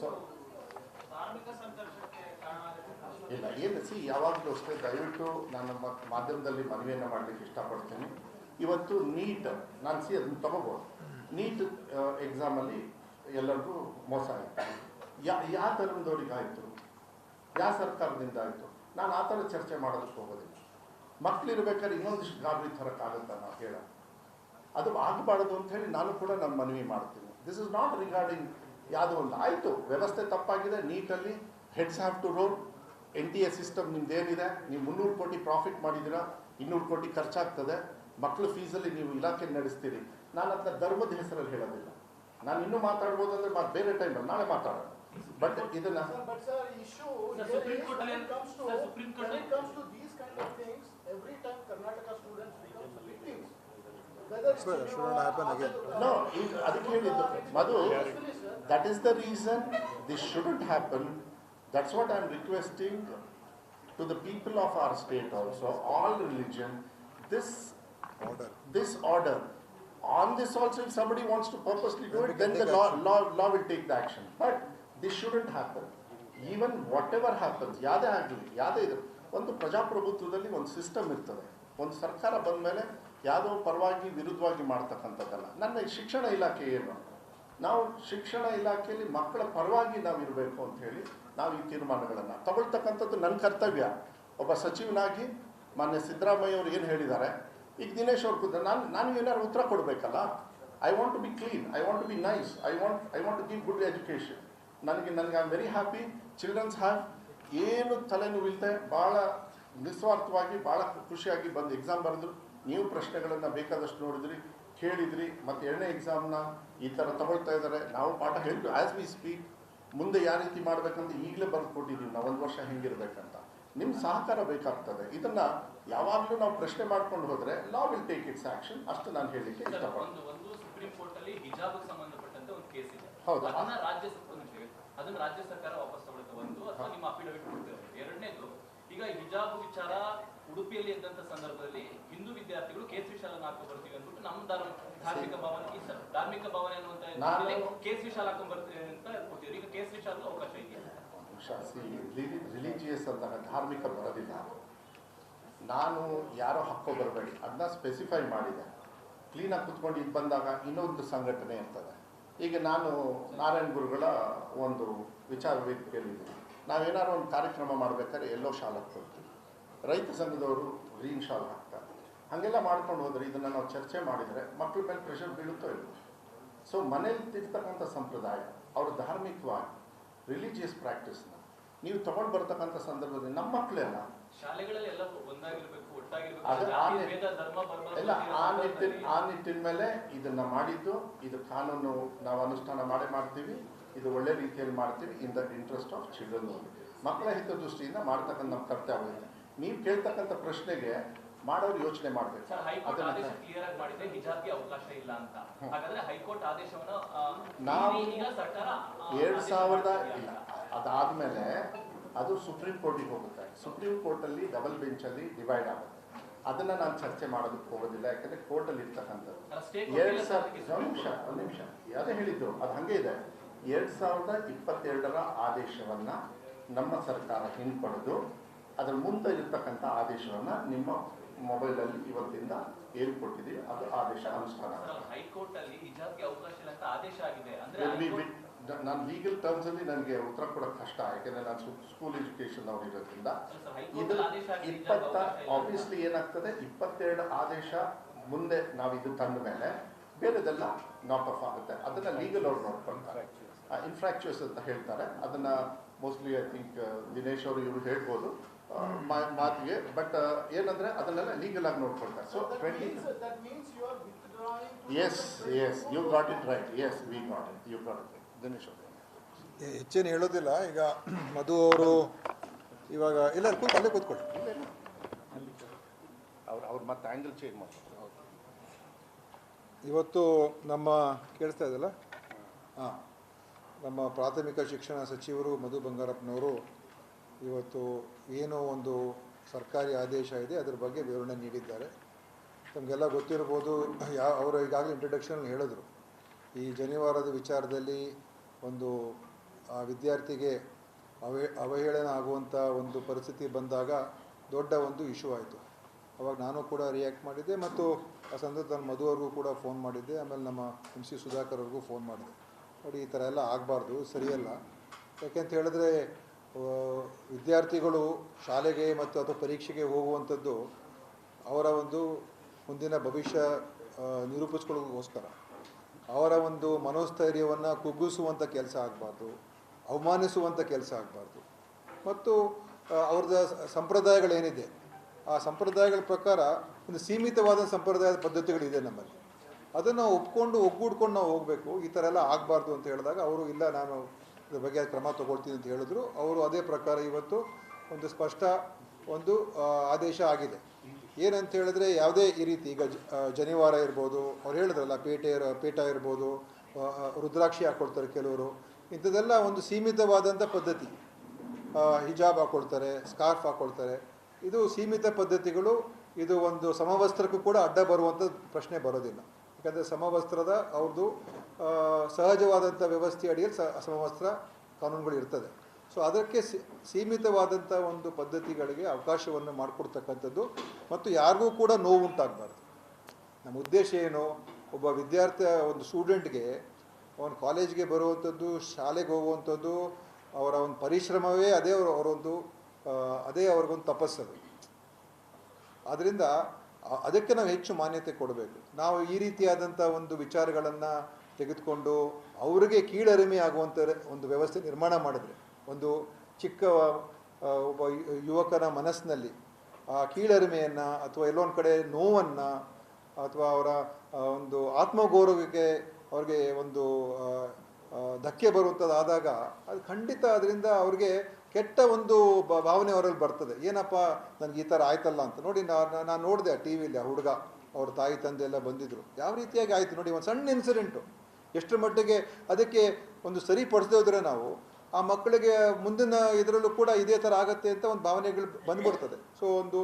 So ಇಲ್ಲ ಏನು ಯಾವಾಗಲೂ ಅಷ್ಟೇ ದಯವಿಟ್ಟು ನಾನು ಮಾಧ್ಯಮದಲ್ಲಿ ಮನವಿಯನ್ನು ಮಾಡಲಿಕ್ಕೆ ಇಷ್ಟಪಡ್ತೀನಿ. ಇವತ್ತು ನೀಟ್ ನಾನು ಅದನ್ನು ತಗೋಬೋದು. ನೀಟ್ ಎಕ್ಸಾಮಲ್ಲಿ ಎಲ್ಲರಿಗೂ ಮೋಸ ಆಯಿತು. ಯಾವ ಧರ್ಮದವ್ರಿಗೆ ಆಯಿತು, ಯಾವ ಸರ್ಕಾರದಿಂದ ಆಯಿತು, ನಾನು ಆ ಥರ ಚರ್ಚೆ ಮಾಡೋದಕ್ಕೆ ಹೋಗೋದಿಲ್ಲ. ಮಕ್ಕಳಿರ್ಬೇಕಾದ್ರೆ ಇನ್ನೊಂದಿಷ್ಟು ಗಾಬರಿ ಥರಕ್ಕಾಗುತ್ತಾ ನಾವು ಹೇಳೋದು, ಅದು ಆಗಬಾರ್ದು ಅಂತ ಹೇಳಿ ನಾನು ಕೂಡ ನಾನು ಮನವಿ ಮಾಡ್ತೀನಿ. ದಿಸ್ ಇಸ್ ನಾಟ್ ರಿಗಾರ್ಡಿಂಗ್ ಯಾವುದೋ ಒಂದು ಆಯಿತು, ವ್ಯವಸ್ಥೆ ತಪ್ಪಾಗಿದೆ. ನೀಟಲ್ಲಿ heads have to roll. NTA system ನಿಮ್ದೇನಿದೆ, ನೀವು 300 ಕೋಟಿ ಪ್ರಾಫಿಟ್ ಮಾಡಿದ್ದೀರಾ, 200 ಕೋಟಿ ಖರ್ಚಾಗ್ತದೆ. ಮಕ್ಕಳು ಫೀಸಲ್ಲಿ ನೀವು ಇಲಾಖೆ ನಡೆಸ್ತೀರಿ. ನಾನು ಅದನ್ನ ಧರ್ಮದ ಹೆಸರಲ್ಲಿ ಹೇಳೋದಿಲ್ಲ. ನಾನು ಇನ್ನೂ ಮಾತಾಡ್ಬೋದು ಅಂದರೆ ಬೇರೆ ಟೈಮಲ್ಲಿ ನಾಳೆ ಮಾತಾಡೋಣ. ಬಟ್ ಇದನ್ನ ಅದಕ್ಕೆ ಹೇಳಿದ್ದು Madhu, that is the reason this shouldn't happen. That's what I'm requesting to the people of our state also, all religion, this order. On this also, if somebody wants to purposely do it, then the law will take the action. But this shouldn't happen. Even whatever happens, ಯಾವುದೇ ಆಗಲಿ, ಯಾವುದೇ ಇದು ಒಂದು ಪ್ರಜಾಪ್ರಭುತ್ವದಲ್ಲಿ ಒಂದು system ಇರ್ತದೆ. ಒಂದು ಸರ್ಕಾರ ಬಂದ ಮೇಲೆ ಯಾವುದೋ ಪರವಾಗಿ ವಿರುದ್ಧವಾಗಿ ಮಾಡ್ತಕ್ಕಂಥದ್ದಲ್ಲ. ನನ್ನ ಶಿಕ್ಷಣ ಇಲಾಖೆ ಏನು, ನಾವು ಶಿಕ್ಷಣ ಇಲಾಖೆಯಲ್ಲಿ ಮಕ್ಕಳ ಪರವಾಗಿ ನಾವು ಇರಬೇಕು ಅಂತ ಹೇಳಿ ನಾವು ಈ ತೀರ್ಮಾನಗಳನ್ನು ತಗೊಳ್ತಕ್ಕಂಥದ್ದು ನನ್ನ ಕರ್ತವ್ಯ. ಒಬ್ಬ ಸಚಿವನಾಗಿ ಮಾನ್ಯ ಸಿದ್ದರಾಮಯ್ಯ ಅವರು ಏನು ಹೇಳಿದ್ದಾರೆ, ಈಗ ದಿನೇಶ್ ಅವ್ರು ಕೂತ ನಾನು ಏನಾದ್ರು ಉತ್ತರ ಕೊಡಬೇಕಲ್ಲ. I want to be clean, I want to be nice, I want to give good education. ನನಗೆ I am very happy. Childrens have ಏನು ತಲೆನೋವಿಲ್ಲದೆ ಭಾಳ ನಿಸ್ವಾರ್ಥವಾಗಿ ಭಾಳ ಖುಷಿಯಾಗಿ ಬಂದು ಎಕ್ಸಾಮ್ ಬರೆದ್ರು. ನೀವು ಪ್ರಶ್ನೆಗಳನ್ನು ಬೇಕಾದಷ್ಟು ನೋಡಿದ್ರಿ, ಕೇಳಿದ್ರಿ. ಮತ್ತು 2ನೇ ಎಕ್ಸಾಮ್ನ ಈ ಥರ ತಗೊಳ್ತಾ ಇದ್ದಾರೆ. ನಾವು ಪಾಠ ಹೇಳ್ತೀವಿ ಆ್ಯಸ್ ವಿ ಸ್ಪೀಕ್. ಮುಂದೆ ಯಾವ ರೀತಿ ಮಾಡಬೇಕಂತ ಈಗಲೇ ಬರೆದು ಕೊಟ್ಟಿದ್ದೀವಿ ನಾವು, 1 ವರ್ಷ ಹೆಂಗಿರ್ಬೇಕಂತ. ನಿಮ್ಮ ಸಹಕಾರ ಬೇಕಾಗ್ತದೆ. ಇದನ್ನು ಯಾವಾಗಲೂ ನಾವು ಪ್ರಶ್ನೆ ಮಾಡ್ಕೊಂಡು ಹೋದರೆ law will take its action. ಅಷ್ಟು ನಾನು ಹೇಳಲಿಕ್ಕೆ ಇಷ್ಟಪಡ್ತೀನಿ. ಸುಪ್ರೀಂ ಕೋರ್ಟ್ ಅಲ್ಲಿ ಹಿಜಾಬ್ಗೆ ಸಂಬಂಧಪಟ್ಟಂತೆ ಒಂದು ಕೇಸ್ ಇದೆ. ಹೌದು, ಅದನ್ನು ರಾಜ್ಯ ಸರ್ಕಾರ ವಾಪಸ್ ತಗೊಳುತ್ತೆ ಒಂದು, ಅಥವಾ ನಿಮ್ಮ ಅಫಿಡವಿಟ್ ಕೊಡ್ತೇವೆ. 2ನೇದು, ಈಗ ಹಿಜಾಬ್ ವಿಚಾರ ಉಡುಪಿಯಲ್ಲಿ ಇದ್ದಂತ ಸಂದರ್ಭದಲ್ಲಿ ಹಿಂದೂ ವಿದ್ಯಾರ್ಥಿಗಳು ಕೇಸರಿ ಶಾಲೆಯನ್ನು ಹಾಕಿ ಬರ್ತೀವಿ ಅಂದ್ಬಿಟ್ಟು ನಮ್ಮ ಧಾರ್ಮಿಕ ಭಾವನೆ ಅನ್ನುವಂತ ಕೇಸರಿ ಶಾಲೆ ಹಾಕೊಂಡ್ ಬರ್ತೀವಿ ಅಂತ ಕೊಡ್ತೀವಿ. ಈಗ ಕೇಸರಿ ಶಾಲೆ ಅವಕಾಶ ಇದೆಯಾ? ರಿಲಿಜಿಯಸ್ ಅಂದಾಗ ಧಾರ್ಮಿಕ ಬರೋದಿಲ್ಲ. ನಾನು ಯಾರೋ ಹಕ್ಕೋ ಬರಬೇಡಿ ಅದನ್ನ ಸ್ಪೆಸಿಫೈ ಮಾಡಿದೆ. ಕ್ಲೀನಾಗಿ ಕುತ್ಕೊಂಡು ಇದು ಬಂದಾಗ ಇನ್ನೊಂದು ಸಂಘಟನೆ ಇರ್ತದೆ. ಈಗ ನಾನು ನಾರಾಯಣ ಗುರುಗಳ ಒಂದು ವಿಚಾರ ವೇದಿಕೆಯಲ್ಲಿದ್ದೀನಿ. ನಾವೇನಾದ್ರು ಒಂದು ಕಾರ್ಯಕ್ರಮ ಮಾಡಬೇಕಾದ್ರೆ ಎಲ್ಲೋ ಶಾಲೆ ಹಾಕ್ಕೊಳ್ತೀವಿ, ರೈತ ಸಂಘದವರು ಗ್ರೀನ್ ಶಾಲ್ ಹಾಕ್ತಾರೆ. ಹಾಗೆಲ್ಲ ಮಾಡ್ಕೊಂಡು ಹೋದರೆ ಇದನ್ನು ನಾವು ಚರ್ಚೆ ಮಾಡಿದರೆ ಮಕ್ಕಳ ಮೇಲೆ ಪ್ರೆಷರ್ ಬೀಳುತ್ತೋ ಇಲ್ಲ. ಸೊ ಮನೇಲಿ ತಿರ್ತಕ್ಕಂಥ ಸಂಪ್ರದಾಯ ಅವರು ಧಾರ್ಮಿಕವಾಗಿ ರಿಲಿಜಿಯಸ್ ಪ್ರಾಕ್ಟೀಸ್ನ ನೀವು ತಗೊಂಡು ಬರ್ತಕ್ಕಂಥ ಸಂದರ್ಭದಲ್ಲಿ ನಮ್ಮ ಮಕ್ಕಳೆಲ್ಲ ಎಲ್ಲ ಆ ನಿಟ್ಟಿನ ಮೇಲೆ ಇದನ್ನು ಮಾಡಿದ್ದು. ಇದು ಕಾನೂನು ನಾವು ಅನುಷ್ಠಾನ ಮಾಡ್ತೀವಿ. ಇದು ಒಳ್ಳೆ ರೀತಿಯಲ್ಲಿ ಮಾಡ್ತೀವಿ. In the interest of children. ಮಕ್ಕಳ ಹಿತದೃಷ್ಟಿಯಿಂದ ಮಾಡ್ತಕ್ಕಂಥ ನಮ್ಮ ಕರ್ತವ್ಯ ಇದೆ. ನೀವು ಕೇಳ್ತಕ್ಕಂಥ ಪ್ರಶ್ನೆಗೆ ಮಾಡೋರು ಯೋಚನೆ ಮಾಡಬೇಕು. ನಾವು 2000 ಇಲ್ಲ, ಅದಾದಮೇಲೆ ಅದು ಸುಪ್ರೀಂ ಕೋರ್ಟಿಗೆ ಹೋಗುತ್ತೆ. ಸುಪ್ರೀಂ ಕೋರ್ಟಲ್ಲಿ ಡಬಲ್ ಬೆಂಚಲ್ಲಿ ಡಿವೈಡ್ ಆಗುತ್ತೆ. ಅದನ್ನು ನಾನು ಚರ್ಚೆ ಮಾಡೋದಕ್ಕೆ ಹೋಗೋದಿಲ್ಲ, ಯಾಕಂದರೆ ಕೋರ್ಟಲ್ಲಿ ಇರ್ತಕ್ಕಂಥದ್ದು 2000 ಒಂದು ನಿಮಿಷ ಅದೇ ಹೇಳಿದ್ದು, ಅದು ಹಾಗೆ ಇದೆ. 2022ರ ಆದೇಶವನ್ನು ನಮ್ಮ ಸರ್ಕಾರ ಹಿಂಪಡೆದು ಅದರ ಮುಂದೆ ಇರತಕ್ಕಂಥ ಆದೇಶವನ್ನು ನಿಮ್ಮ ಮೊಬೈಲಲ್ಲಿ ಇವತ್ತಿಂದ ಏನು ಕೊಟ್ಟಿದ್ದೀವಿ ಅದು ಆದೇಶ ಅನುಷ್ಠಾನ. ನಾನು ಲೀಗಲ್ ಟರ್ಮ್ಸಲ್ಲಿ ನನಗೆ ಉತ್ತರ ಕೊಡೋಕ್ಕೆ ಕಷ್ಟ, ಯಾಕೆಂದರೆ ನಾನು ಸ್ಕೂಲ್ ಎಜುಕೇಷನ್ ಅವ್ರು ಇರೋದ್ರಿಂದ. ಇದು ಆಬ್ವಿಯಸ್ಲಿ ಏನಾಗ್ತದೆ, 22 ಆದೇಶ ಮುಂದೆ ನಾವು ಇದು ತಂದ ಮೇಲೆ ಬೇರೆದೆಲ್ಲ ನಾಟ್ ಆಫ್ ಆಗುತ್ತೆ. ಅದನ್ನು ಲೀಗಲ್ ಅವ್ರು ನೋಡ್ಕೊಳ್ತಾರೆ. ಇನ್ಫ್ರಾಕ್ಚುಯಸ್ ಅಂತ ಹೇಳ್ತಾರೆ. ಅದನ್ನು ಮೋಸ್ಟ್ಲಿ ಐ ಥಿಂಕ್ ದಿನೇಶ್ ಅವರು ಇವರು ಹೇಳ್ಬೋದು ಮಾತಿಗೆ. ಬಟ್ ಏನಂದರೆ ಅದನ್ನೆಲ್ಲ ಲೀಗಲ್ ಆಗಿ ನೋಡ್ಕೊಳ್ತಾರೆ. So 20 yes you got it right. Yes we got it, you got it. Dinesh ಅವರು ಹೆಚ್ಚೇನು ಹೇಳೋದಿಲ್ಲ. ಈಗ ಮಧು ಅವರು ಇವಾಗ ಎಲ್ಲರೂ ಅಲ್ಲೇ ಕೂತ್ಕೊಳ್ಳಿ. ಅವ್ರು ಮತ್ತೆ ಆ್ಯಂಗಲ್ ಚೇಂಜ್ ಮಾಡ್ತಾರೆ. ಇವತ್ತು ನಮ್ಮ ಕೇಳಿಸ್ತಾ ಇದೆಯಲ್ಲ, ನಮ್ಮ ಪ್ರಾಥಮಿಕ ಶಿಕ್ಷಣ ಸಚಿವರು ಮಧು ಬಂಗಾರಪ್ಪನವರು ಇವತ್ತು ಏನೋ ಒಂದು ಸರ್ಕಾರಿ ಆದೇಶ ಇದೆ ಅದರ ಬಗ್ಗೆ ವಿವರಣೆ ನೀಡಿದ್ದಾರೆ. ತಮಗೆಲ್ಲ ಗೊತ್ತಿರ್ಬೋದು, ಅವರು ಈಗಾಗಲೇ ಇಂಟ್ರಡಕ್ಷನ್ ಹೇಳಿದ್ರು. ಈ ಜನಿವಾರದ ವಿಚಾರದಲ್ಲಿ ಒಂದು ಆ ವಿದ್ಯಾರ್ಥಿಗೆ ಅವಹೇಳನ ಆಗುವಂಥ ಒಂದು ಪರಿಸ್ಥಿತಿ ಬಂದಾಗ ದೊಡ್ಡ ಒಂದು ಇಶ್ಯೂ ಆಯಿತು. ಅವಾಗ ನಾನು ಕೂಡ ರಿಯಾಕ್ಟ್ ಮಾಡಿದ್ದೆ ಮತ್ತು ಆ ಸಂದರ್ಭದಲ್ಲಿ ನಾನು ಮಧು ಅವ್ರಿಗೂ ಕೂಡ ಫೋನ್ ಮಾಡಿದ್ದೆ. ಆಮೇಲೆ ನಮ್ಮ MC ಸುಧಾಕರ್ ಅವ್ರಿಗೂ ಫೋನ್ ಮಾಡಿದೆ. ನೋಡಿ, ಈ ಥರ ಎಲ್ಲ ಆಗಬಾರ್ದು, ಸರಿಯಲ್ಲ. ಯಾಕೆಂತ ಹೇಳಿದ್ರೆ ವಿದ್ಯಾರ್ಥಿಗಳು ಶಾಲೆಗೆ ಮತ್ತು ಅಥವಾ ಪರೀಕ್ಷೆಗೆ ಹೋಗುವಂಥದ್ದು ಅವರ ಒಂದು ಮುಂದಿನ ಭವಿಷ್ಯ ನಿರೂಪಿಸ್ಕೊಳ್ಳೋಕ್ಕೋಸ್ಕರ. ಅವರ ಒಂದು ಮನೋಸ್ಥೈರ್ಯವನ್ನು ಕುಗ್ಗಿಸುವಂಥ ಕೆಲಸ ಆಗಬಾರ್ದು, ಅವಮಾನಿಸುವಂಥ ಕೆಲಸ ಆಗಬಾರ್ದು. ಮತ್ತು ಅವ್ರದ್ದು ಸಂಪ್ರದಾಯಗಳೇನಿದೆ ಆ ಸಂಪ್ರದಾಯಗಳ ಪ್ರಕಾರ ಒಂದು ಸೀಮಿತವಾದ ಸಂಪ್ರದಾಯದ ಪದ್ಧತಿಗಳಿದೆ ನಮ್ಮಲ್ಲಿ. ಅದನ್ನು ಒಪ್ಕೊಂಡು ಒಗ್ಗೂಡ್ಕೊಂಡು ನಾವು ಹೋಗಬೇಕು. ಈ ಥರ ಎಲ್ಲ ಆಗಬಾರ್ದು ಅಂತ ಹೇಳಿದಾಗ ಅವರು ಇಲ್ಲ, ನಾನು ಇದ್ರ ಬಗ್ಗೆ ಕ್ರಮ ತೊಗೊಳ್ತೀನಿ ಅಂತ ಹೇಳಿದ್ರು. ಅವರು ಅದೇ ಪ್ರಕಾರ ಇವತ್ತು ಒಂದು ಸ್ಪಷ್ಟ ಒಂದು ಆದೇಶ ಆಗಿದೆ. ಏನಂತ ಹೇಳಿದ್ರೆ, ಯಾವುದೇ ಈ ರೀತಿ ಈಗ ಜನಿವಾರ ಇರ್ಬೋದು, ಅವ್ರು ಹೇಳಿದ್ರಲ್ಲ ಪೇಟ ಇರ್ಬೋದು, ರುದ್ರಾಕ್ಷಿ ಹಾಕ್ಕೊಳ್ತಾರೆ ಕೆಲವರು, ಇಂಥದ್ದೆಲ್ಲ ಒಂದು ಸೀಮಿತವಾದಂಥ ಪದ್ಧತಿ. ಹಿಜಾಬ್ ಹಾಕ್ಕೊಳ್ತಾರೆ, ಸ್ಕಾರ್ಫ್ ಹಾಕ್ಕೊಳ್ತಾರೆ. ಇದು ಸೀಮಿತ ಪದ್ಧತಿಗಳು. ಇದು ಒಂದು ಸಮವಸ್ತ್ರಕ್ಕೂ ಕೂಡ ಅಡ್ಡ ಬರುವಂಥ ಪ್ರಶ್ನೆ ಬರೋದಿಲ್ಲ. ಯಾಕಂದರೆ ಸಮವಸ್ತ್ರದ ಅವ್ರದ್ದು ಸಹಜವಾದಂಥ ವ್ಯವಸ್ಥೆ ಅಡಿಯಲ್ಲಿ ಸಮವಸ್ತ್ರ ಕಾನೂನುಗಳು ಇರ್ತದೆ. ಸೊ ಅದಕ್ಕೆ ಸೀಮಿತವಾದಂಥ ಒಂದು ಪದ್ಧತಿಗಳಿಗೆ ಅವಕಾಶವನ್ನು ಮಾಡಿಕೊಡ್ತಕ್ಕಂಥದ್ದು ಮತ್ತು ಯಾರಿಗೂ ಕೂಡ ನೋವು ಉಂಟಾಗಬಾರ್ದು. ನಮ್ಮ ಉದ್ದೇಶ ಏನು, ಒಬ್ಬ ವಿದ್ಯಾರ್ಥಿ ಒಂದು ಸ್ಟೂಡೆಂಟ್ಗೆ ಅವನು ಕಾಲೇಜ್ಗೆ ಬರುವಂಥದ್ದು, ಶಾಲೆಗೆ ಹೋಗುವಂಥದ್ದು, ಅವರ ಒಂದು ಪರಿಶ್ರಮವೇ ಅದೇ ಅದೇ ಅವ್ರಿಗೊಂದು ತಪಸ್ಸದು. ಆದ್ದರಿಂದ ಅದಕ್ಕೆ ನಾವು ಹೆಚ್ಚು ಮಾನ್ಯತೆ ಕೊಡಬೇಕು. ನಾವು ಈ ರೀತಿಯಾದಂಥ ಒಂದು ವಿಚಾರಗಳನ್ನು ತೆಗೆದುಕೊಂಡು ಅವರಿಗೆ ಕೀಳರಿಮೆ ಆಗುವಂಥ ಒಂದು ವ್ಯವಸ್ಥೆ ನಿರ್ಮಾಣ ಮಾಡಿದ್ರೆ, ಒಂದು ಚಿಕ್ಕ ಒಬ್ಬ ಯುವಕನ ಮನಸ್ಸಿನಲ್ಲಿ ಆ ಕೀಳರಿಮೆಯನ್ನು ಅಥವಾ ಎಲ್ಲೊಂದು ಕಡೆ ನೋವನ್ನು ಅಥವಾ ಅವರ ಒಂದು ಆತ್ಮಗೌರವಕ್ಕೆ ಅವ್ರಿಗೆ ಒಂದು ಧಕ್ಕೆ ಬರುವಂಥದ್ದಾದಾಗ ಅದು ಖಂಡಿತ ಅದರಿಂದ ಅವ್ರಿಗೆ ಕೆಟ್ಟ ಒಂದು ಭಾವನೆ ಅವರಲ್ಲಿ ಬರ್ತದೆ. ಏನಪ್ಪ ನನಗೆ ಈ ಥರ ಆಯ್ತಲ್ಲ ಅಂತ. ನೋಡಿ, ನಾನು ನೋಡಿದೆ ಟಿ ವಿಲಿ ಆ ಹುಡುಗ, ಅವ್ರ ತಾಯಿ ತಂದೆ ಎಲ್ಲ ಬಂದಿದ್ದರು, ಯಾವ ರೀತಿಯಾಗಿ ಆಯಿತು ನೋಡಿ. ಒಂದು ಸಣ್ಣ ಇನ್ಸಿಡೆಂಟು ಎಷ್ಟರ ಮಟ್ಟಿಗೆ ಅದಕ್ಕೆ ಒಂದು ಸರಿಪಡಿಸದೇ ಹೋದರೆ ನಾವು ಆ ಮಕ್ಕಳಿಗೆ ಮುಂದಿನ ಇದರಲ್ಲೂ ಕೂಡ ಇದೇ ಥರ ಆಗುತ್ತೆ ಅಂತ ಒಂದು ಭಾವನೆಗಳು ಬಂದ್ಬಿಡ್ತದೆ. ಸೊ ಒಂದು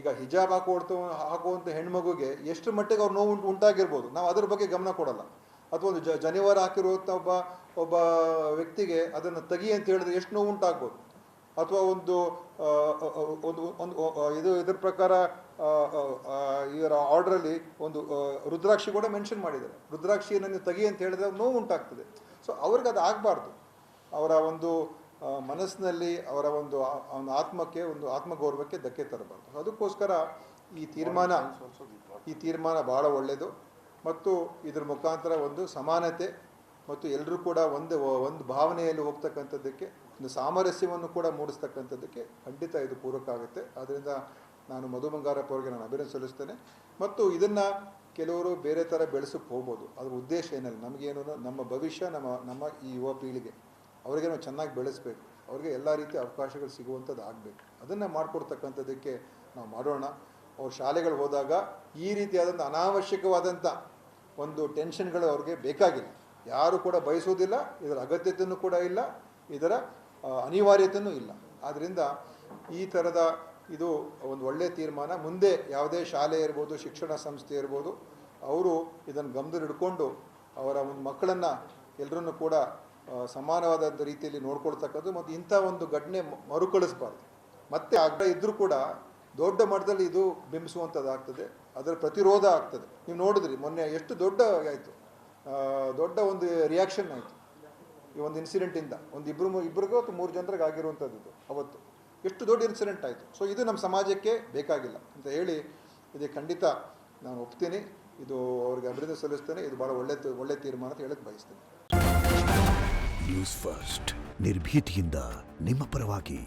ಈಗ ಹಿಜಾಬ್ ಹಾಕುವಂಥ ಹೆಣ್ಮಗುಗೆ ಎಷ್ಟು ಮಟ್ಟಿಗೆ ಅವ್ರು ನೋವು ಉಂಟಾಗಿರ್ಬೋದು, ನಾವು ಅದ್ರ ಬಗ್ಗೆ ಗಮನ ಕೊಡಲ್ಲ. ಅಥವಾ ಒಂದು ಜನಿವಾರ ಹಾಕಿರುವಂಥ ಒಬ್ಬ ವ್ಯಕ್ತಿಗೆ ಅದನ್ನು ತೆಗಿ ಅಂತ ಹೇಳಿದ್ರೆ ಎಷ್ಟು ನೋವು ಉಂಟಾಗ್ಬೋದು. ಅಥವಾ ಒಂದು ಇದ್ರ ಪ್ರಕಾರ ಇವರ ಆರ್ಡ್ರಲ್ಲಿ ಒಂದು ರುದ್ರಾಕ್ಷಿ ಕೂಡ ಮೆನ್ಷನ್ ಮಾಡಿದ್ದಾರೆ. ರುದ್ರಾಕ್ಷಿಯನ್ನು ನೀವು ತೆಗಿ ಅಂತ ಹೇಳಿದ್ರೆ ನೋವು ಉಂಟಾಗ್ತದೆ. ಸೊ ಅವ್ರಿಗೆ ಅದು ಆಗಬಾರ್ದು. ಅವರ ಒಂದು ಮನಸ್ಸಿನಲ್ಲಿ ಅವರ ಒಂದು ಆತ್ಮಕ್ಕೆ, ಒಂದು ಆತ್ಮಗೌರವಕ್ಕೆ ಧಕ್ಕೆ ತರಬಾರ್ದು. ಅದಕ್ಕೋಸ್ಕರ ಈ ತೀರ್ಮಾನ ಭಾಳ ಒಳ್ಳೆಯದು. ಮತ್ತು ಇದ್ರ ಮುಖಾಂತರ ಒಂದು ಸಮಾನತೆ ಮತ್ತು ಎಲ್ಲರೂ ಕೂಡ ಒಂದು ಭಾವನೆಯಲ್ಲಿ ಹೋಗ್ತಕ್ಕಂಥದ್ದಕ್ಕೆ, ಒಂದು ಸಾಮರಸ್ಯವನ್ನು ಕೂಡ ಮೂಡಿಸ್ತಕ್ಕಂಥದ್ದಕ್ಕೆ ಖಂಡಿತ ಇದು ಪೂರಕ ಆಗುತ್ತೆ. ಆದ್ದರಿಂದ ನಾನು ಮಧು ಬಂಗಾರಪ್ಪ ಅವರಿಗೆ ನಾನು ಅಭಿನಂದನೆ ಸಲ್ಲಿಸ್ತೇನೆ. ಮತ್ತು ಇದನ್ನು ಕೆಲವರು ಬೇರೆ ಥರ ಬೆಳೆಸೋಕ್ಕೆ ಹೋಗ್ಬೋದು. ಅದ್ರ ಉದ್ದೇಶ ಏನಲ್ಲ, ನಮಗೇನು ನಮ್ಮ ಭವಿಷ್ಯ, ನಮ್ಮ ಈ ಯುವ ಪೀಳಿಗೆ ಅವರಿಗೆ ನಾವು ಚೆನ್ನಾಗಿ ಬೆಳೆಸಬೇಕು. ಅವ್ರಿಗೆ ಎಲ್ಲ ರೀತಿಯ ಅವಕಾಶಗಳು ಸಿಗುವಂಥದ್ದು ಆಗಬೇಕು. ಅದನ್ನು ಮಾಡಿಕೊಡ್ತಕ್ಕಂಥದ್ದಕ್ಕೆ ನಾವು ಮಾಡೋಣ. ಅವ್ರ ಶಾಲೆಗಳು ಹೋದಾಗ ಈ ರೀತಿಯಾದಂಥ ಅನಾವಶ್ಯಕವಾದಂಥ ಒಂದು ಟೆನ್ಷನ್ಗಳು ಅವ್ರಿಗೆ ಬೇಕಾಗಿಲ್ಲ. ಯಾರು ಕೂಡ ಬಯಸೋದಿಲ್ಲ, ಇದರ ಅಗತ್ಯತೆಯೂ ಕೂಡ ಇಲ್ಲ, ಇದರ ಅನಿವಾರ್ಯತೆಯೂ ಇಲ್ಲ. ಆದ್ದರಿಂದ ಈ ಥರದ ಇದು ಒಂದು ಒಳ್ಳೆಯ ತೀರ್ಮಾನ. ಮುಂದೆ ಯಾವುದೇ ಶಾಲೆ ಇರ್ಬೋದು, ಶಿಕ್ಷಣ ಸಂಸ್ಥೆ ಇರ್ಬೋದು, ಅವರು ಇದನ್ನು ಗಮನದಲ್ಲಿ ಹಿಡ್ಕೊಂಡು ಅವರ ಒಂದು ಮಕ್ಕಳನ್ನು ಎಲ್ಲರನ್ನೂ ಕೂಡ ಸಮಾನವಾದಂಥ ರೀತಿಯಲ್ಲಿ ನೋಡ್ಕೊಳ್ತಕ್ಕದ್ದು ಮತ್ತು ಇಂಥ ಒಂದು ಘಟನೆ ಮರುಕಳಿಸ್ಬಾರ್ದು. ಮತ್ತೆ ಆಗ್ತಾ ಇದ್ದರೂ ಕೂಡ ದೊಡ್ಡ ಮಟ್ಟದಲ್ಲಿ ಇದು ಬಿಂಬಿಸುವಂಥದ್ದಾಗ್ತದೆ, ಅದರ ಪ್ರತಿರೋಧ ಆಗ್ತದೆ. ನೀವು ನೋಡಿದ್ರಿ ಮೊನ್ನೆ ಎಷ್ಟು ದೊಡ್ಡ ಆಯಿತು, ದೊಡ್ಡ ಒಂದು ರಿಯಾಕ್ಷನ್ ಆಯಿತು ಈ ಒಂದು ಇನ್ಸಿಡೆಂಟಿಂದ. ಒಂದು ಇಬ್ಬರಿಗೂ ಅಥವಾ 3 ಜನರಿಗೆ ಆಗಿರುವಂಥದ್ದು ಇದು ಅವತ್ತು ಎಷ್ಟು ದೊಡ್ಡ ಇನ್ಸಿಡೆಂಟ್ ಆಯಿತು. ಸೊ ಇದು ನಮ್ಮ ಸಮಾಜಕ್ಕೆ ಬೇಕಾಗಿಲ್ಲ ಅಂತ ಹೇಳಿ ಇದಕ್ಕೆ ಖಂಡಿತ ನಾನು ಒಪ್ತೀನಿ. ಇದು ಅವ್ರಿಗೆ ಅಭಿನಂದನೆ ಸಲ್ಲಿಸ್ತೇನೆ. ಇದು ಭಾಳ ಒಳ್ಳೆ ತೀರ್ಮಾನ ಅಂತ ಹೇಳಕ್ಕೆ ಬಯಸ್ತೇನೆ. ನ್ಯೂಸ್ ಫಸ್ಟ್, ನಿರ್ಭೀತಿಯಿಂದ ನಿಮ್ಮ ಪರವಾಗಿ.